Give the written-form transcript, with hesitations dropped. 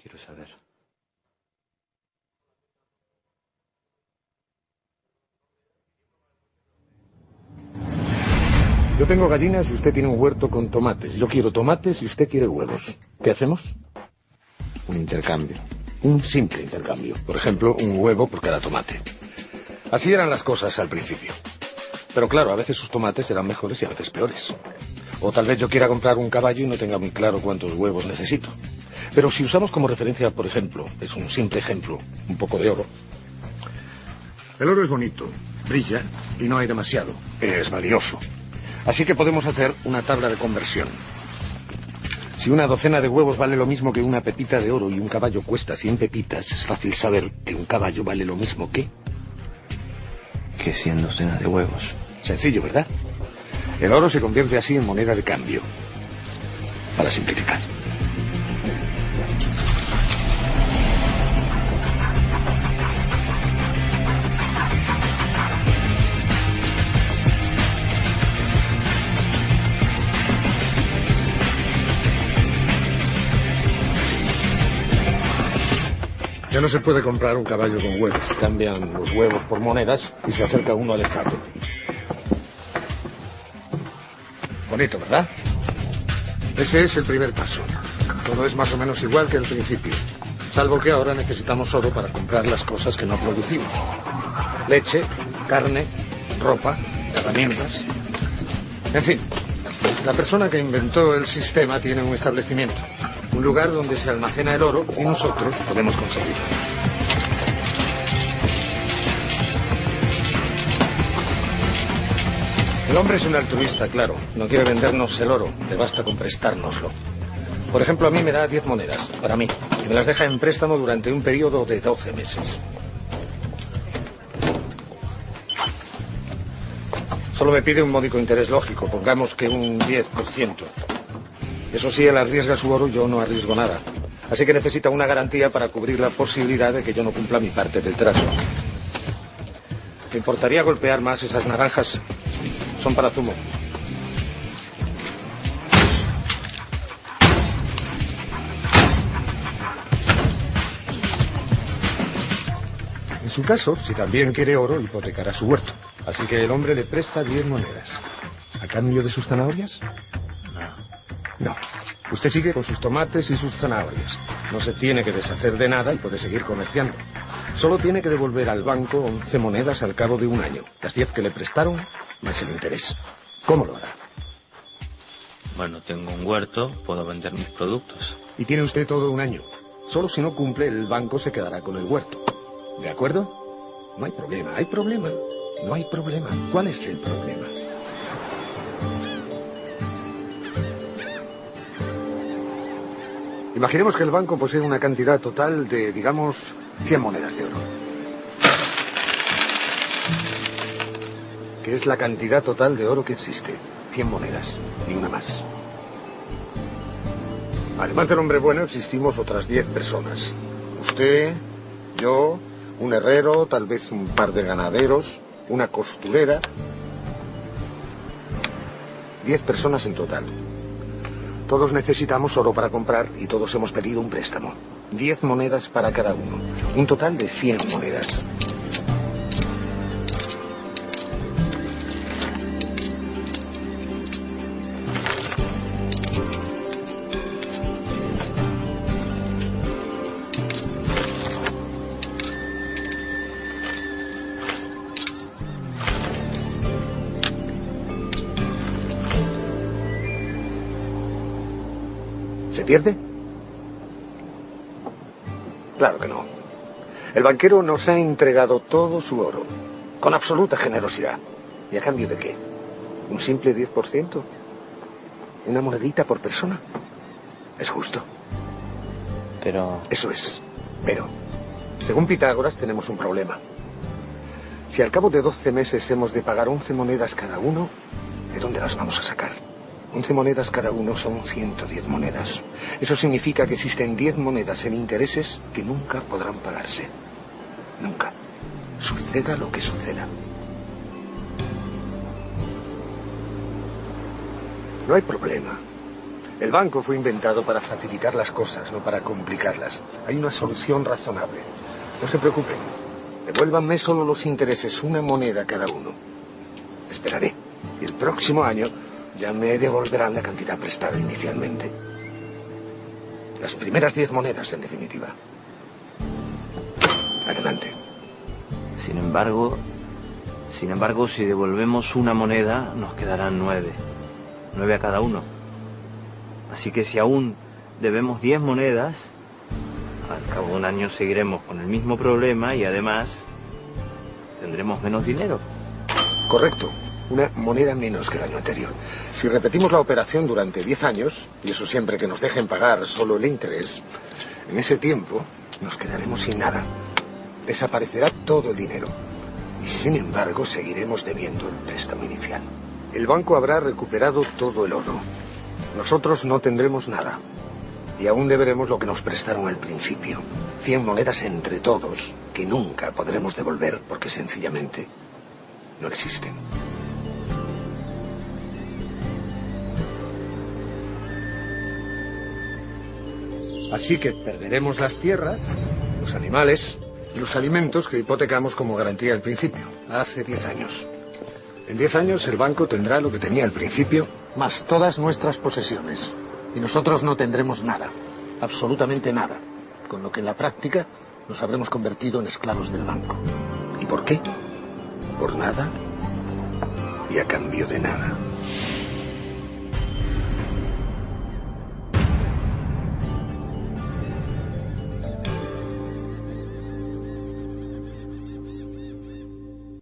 Quiero saber. Yo tengo gallinas y usted tiene un huerto con tomates. Yo quiero tomates y usted quiere huevos. ¿Qué hacemos? Un intercambio. Un simple intercambio. Por ejemplo, un huevo por cada tomate. Así eran las cosas al principio. Pero claro, a veces sus tomates eran mejores y a veces peores. O tal vez yo quiera comprar un caballo y no tenga muy claro cuántos huevos necesito. Pero si usamos como referencia, por ejemplo, es un simple ejemplo, un poco de oro. El oro es bonito, brilla y no hay demasiado. Es valioso. Así que podemos hacer una tabla de conversión. Si una docena de huevos vale lo mismo que una pepita de oro y un caballo cuesta 100 pepitas, es fácil saber que un caballo vale lo mismo que 100 docenas de huevos. Sencillo, ¿verdad? El oro se convierte así en moneda de cambio. Para simplificar. Ya no se puede comprar un caballo con huevos. Cambian los huevos por monedas y se acerca uno al Estado. Bonito, ¿verdad? Ese es el primer paso. Todo es más o menos igual que al principio. Salvo que ahora necesitamos oro para comprar las cosas que no producimos. Leche, carne, ropa, herramientas. En fin, la persona que inventó el sistema tiene un establecimiento. Un lugar donde se almacena el oro y nosotros podemos conseguirlo. El hombre es un altruista, claro. No quiere vendernos el oro. Le basta con prestárnoslo. Por ejemplo, a mí me da 10 monedas, para mí. Y me las deja en préstamo durante un periodo de 12 meses. Solo me pide un módico interés lógico. Pongamos que un 10%. Eso sí, él arriesga su oro y yo no arriesgo nada. Así que necesita una garantía para cubrir la posibilidad de que yo no cumpla mi parte del trato. ¿Te importaría golpear más esas naranjas? Son para zumo. En su caso, si también quiere oro, hipotecará su huerto. Así que el hombre le presta 10 monedas. ¿A cambio de sus zanahorias? No. Usted sigue con sus tomates y sus zanahorias. No se tiene que deshacer de nada y puede seguir comerciando. Solo tiene que devolver al banco 11 monedas al cabo de un año. Las 10 que le prestaron, más el interés. ¿Cómo lo hará? Bueno, tengo un huerto, puedo vender mis productos. Y tiene usted todo un año. Solo si no cumple, el banco se quedará con el huerto. ¿De acuerdo? No hay problema. ¿Hay problema? No hay problema. ¿Cuál es el problema? Imaginemos que el banco posee una cantidad total de, digamos, 100 monedas de oro. Que es la cantidad total de oro que existe. 100 monedas, ni una más. Además del hombre bueno, existimos otras 10 personas. Usted, yo, un herrero, tal vez un par de ganaderos, una costurera. 10 personas en total. Todos necesitamos oro para comprar y todos hemos pedido un préstamo. 10 monedas para cada uno. Un total de 100 monedas. ¿Se pierde? Claro que no. El banquero nos ha entregado todo su oro, con absoluta generosidad. ¿Y a cambio de qué? ¿Un simple 10%? ¿Una monedita por persona? ¿Es justo? Pero... Eso es. Pero, según Pitágoras, tenemos un problema. Si al cabo de 12 meses hemos de pagar 11 monedas cada uno, ¿de dónde las vamos a sacar? 11 monedas cada uno son 110 monedas. Eso significa que existen 10 monedas en intereses que nunca podrán pagarse. Nunca. Suceda lo que suceda. No hay problema. El banco fue inventado para facilitar las cosas, no para complicarlas. Hay una solución razonable. No se preocupen. Devuélvanme solo los intereses, una moneda cada uno. Esperaré. Y el próximo año ya me devolverán la cantidad prestada inicialmente. Las primeras 10 monedas, en definitiva. Adelante. Sin embargo, si devolvemos una moneda, nos quedarán 9. 9 a cada uno. Así que si aún debemos 10 monedas, al cabo de un año seguiremos con el mismo problema y además tendremos menos dinero. Correcto. Una moneda menos que el año anterior. Si repetimos la operación durante 10 años, y eso siempre que nos dejen pagar solo el interés, en ese tiempo nos quedaremos sin nada. Desaparecerá todo el dinero. Y sin embargo seguiremos debiendo el préstamo inicial. El banco habrá recuperado todo el oro. Nosotros no tendremos nada. Y aún deberemos lo que nos prestaron al principio. 100 monedas entre todos, que nunca podremos devolver porque sencillamente no existen. Así que perderemos las tierras, los animales y los alimentos que hipotecamos como garantía al principio, hace 10 años. En 10 años el banco tendrá lo que tenía al principio, más todas nuestras posesiones. Y nosotros no tendremos nada, absolutamente nada. Con lo que en la práctica nos habremos convertido en esclavos del banco. ¿Y por qué? Por nada y a cambio de nada.